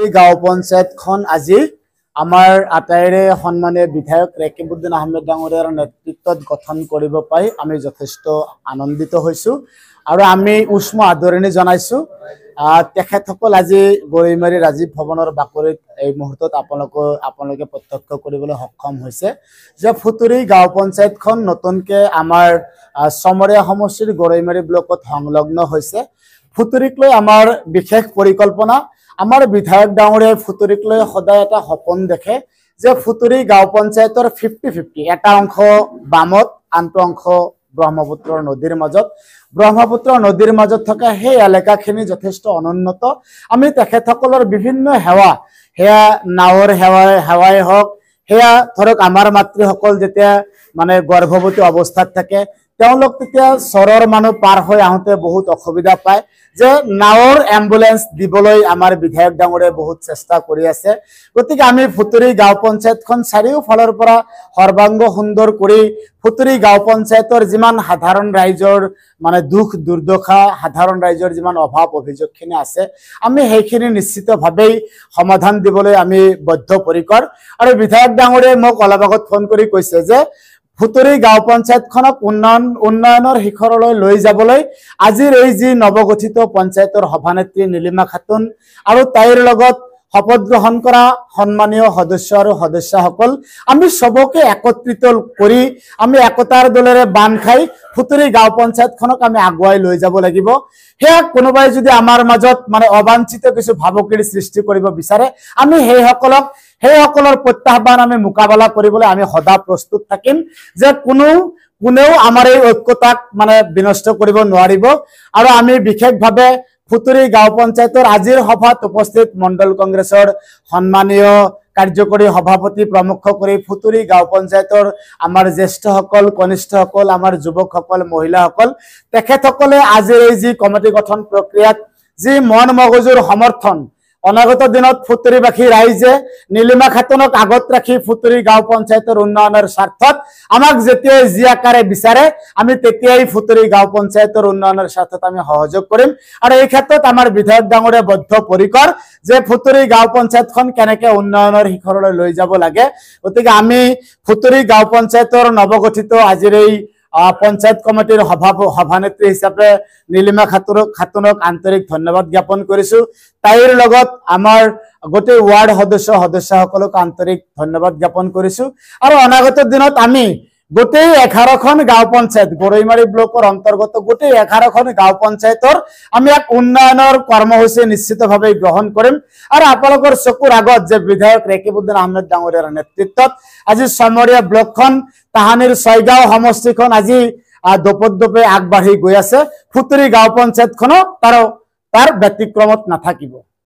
এই গাঁও পঞ্চায়তখন আজি আমাৰ আটাইৰে সন্মানীয় বিধায়ক ৰেকিবউদ্দিন আহমেদ ডাঙৰীয়াৰ নেতৃত্বত গঠন কৰিব পাই আমি যথেষ্ট আনন্দিত হৈছো আৰু আমি উষ্ম আদৰণি জনাইছো তেখেতসকল আজি গৰিমাৰী ৰাজীৱ ভৱনৰ বাকৰিত এই মুহূৰ্তত আপোনালোকে প্ৰত্যক্ষ কৰিবলৈ সক্ষম হৈছে যে ফুতুৰি গাঁও পঞ্চায়তখন নতুনকৈ আমাৰ সমৰীয়া সমষ্টিৰ গৰিমাৰী ব্লকত সংলগ্ন হৈছে ফুতুৰিক লৈ আমাৰ বিশেষ পৰিকল্পনা আমাৰ বিধায়ক ডাঙৰীয়াই ফুতুৰিক লৈ সদায় এটা সপোন দেখে যে ফুতুৰি গাঁও পঞ্চায়তৰ 50-50 এটা অংশ বামত আনটো অংশ ব্ৰহ্মপুত্ৰ নদীৰ মাজত থকা সেই এলেকাখিনি যথেষ্ট অনুন্নত আমি তেখেতসকলৰ বিভিন্ন সেৱা হেয়া নাৱৰ সেৱাই হওক হেয়া ধৰক আমাৰ মাতৃসকল যেতিয়া মানে গৰ্ভৱতী অৱস্থাত থাকে তেওঁলোক তেতিয়া চৰৰ মানুহ পাৰ হৈ আহোঁতে বহুত অসুবিধা পায় যে নাৱৰ এম্বুলেন্স দিবলৈ আমাৰ বিধায়ক ডাঙৰীয়াই বহুত চেষ্টা কৰি আছে গতিকে আমি ফুতুৰি গাঁও পঞ্চায়তখন চাৰিওফালৰ পৰা সৰ্বাংগ সুন্দৰ কৰি ফুতুৰি গাঁও পঞ্চায়তৰ যিমান সাধাৰণ ৰাইজৰ মানে দুখ দুৰ্দশা সাধাৰণ ৰাইজৰ যিমান অভাৱ অভিযোগখিনি আছে আমি সেইখিনি নিশ্চিতভাৱেই সমাধান দিবলৈ আমি বদ্ধপৰিকৰ আৰু বিধায়ক ডাঙৰীয়াই মোক অলপ আগত ফোন কৰি কৈছে যে ফুতুৰি গাঁও পঞ্চায়তখনক উন্নয়নৰ শিখৰলৈ লৈ যাবলৈ আজিৰ এই যি নৱগঠিত পঞ্চায়তৰ সভানেত্ৰী নীলিমা খাতুন আৰু তাইৰ লগত শপত গ্ৰহণ কৰা সন্মানীয় সদস্য আৰু সদস্যসকল আমি সবকে একত্ৰিত কৰি আমি একতাৰ দলেৰে বান খাই ফুতুৰি গাঁও পঞ্চায়তখনক আমি আগুৱাই লৈ যাব লাগিব হেয়া কোনোবাই যদি আমাৰ মাজত মানে অবাঞ্ছিত কিছু ভাবুকিৰ সৃষ্টি কৰিব বিচাৰে আমি সেইসকলৰ প্ৰত্যাহ্বান আমি মোকাবিলা কৰিবলৈ আমি সদা প্ৰস্তুত থাকিম যে কোনেও আমাৰ এই ঐক্যতাক মানে বিনষ্ট কৰিব নোৱাৰিব আৰু আমি বিশেষভাৱে ফুতুৰি গাঁও পঞ্চায়তৰ আজিৰ সভাত উপস্থিত মণ্ডল কংগ্ৰেছৰ সন্মানীয় কাৰ্যকৰী সভাপতি প্ৰমুখ কৰি ফুতুৰি গাঁও পঞ্চায়তৰ আমাৰ জ্যেষ্ঠসকল কনিষ্ঠসকল আমাৰ যুৱকসকল মহিলাসকল তেখেতসকলে আজিৰ এই যি কমিটি গঠন প্ৰক্ৰিয়াত যি মন মগজুৰ সমৰ্থন অনাগত দিনত ফুতুৰিবাসী ৰাইজে নীলিমা খাতুনক আগত ৰাখি ফুতুৰি গাঁও পঞ্চায়তৰ উন্নয়নৰ স্বাৰ্থত আমাক যেতিয়াই যি আকাৰে বিচাৰে আমি তেতিয়াই ফুতুৰি গাঁও পঞ্চায়তৰ উন্নয়নৰ স্বাৰ্থত আমি সহযোগ কৰিম আৰু এই ক্ষেত্ৰত আমাৰ বিধায়ক ডাঙৰীয়া বদ্ধপৰিকৰ যে ফুতুৰি গাঁও পঞ্চায়তখন কেনেকৈ উন্নয়নৰ শিখৰলৈ লৈ যাব লাগে গতিকে আমি ফুতুৰি গাঁও পঞ্চায়তৰ নৱগঠিত আজিৰ এই পঞ্চায়ত কমিটিৰ সভানেত্ৰী হিচাপে নীলিমা খাতুনক আন্তৰিক ধন্যবাদ জ্ঞাপন কৰিছো তাইৰ লগত আমাৰ গোটেই ৱাৰ্ড সদস্যসকলক আন্তৰিক ধন্যবাদ জ্ঞাপন কৰিছো আৰু অনাগত দিনত আমি গোটেই 11খন গাঁও পঞ্চায়ত গৰৈমাৰী ব্লকৰ অন্তৰ্গত গোটেই 11খন গাঁও পঞ্চায়তৰ আমি এক উন্নয়নৰ কৰ্মসূচী নিশ্চিতভাৱে গ্ৰহণ কৰিম আৰু আপোনালোকৰ চকুৰ আগত যে বিধায়ক ৰেকিবউদ্দিন আহমেদ ডাঙৰীয়াৰ নেতৃত্বত আজি সমৰীয়া ব্লকখন তাহানিৰ 6 গাঁও সমষ্টিখন আজি দোপতদোপে আগবাঢ়ি গৈ আছে ফুতুৰি গাঁও পঞ্চায়তখনো তাৰ ব্যতিক্ৰমত নাথাকিব।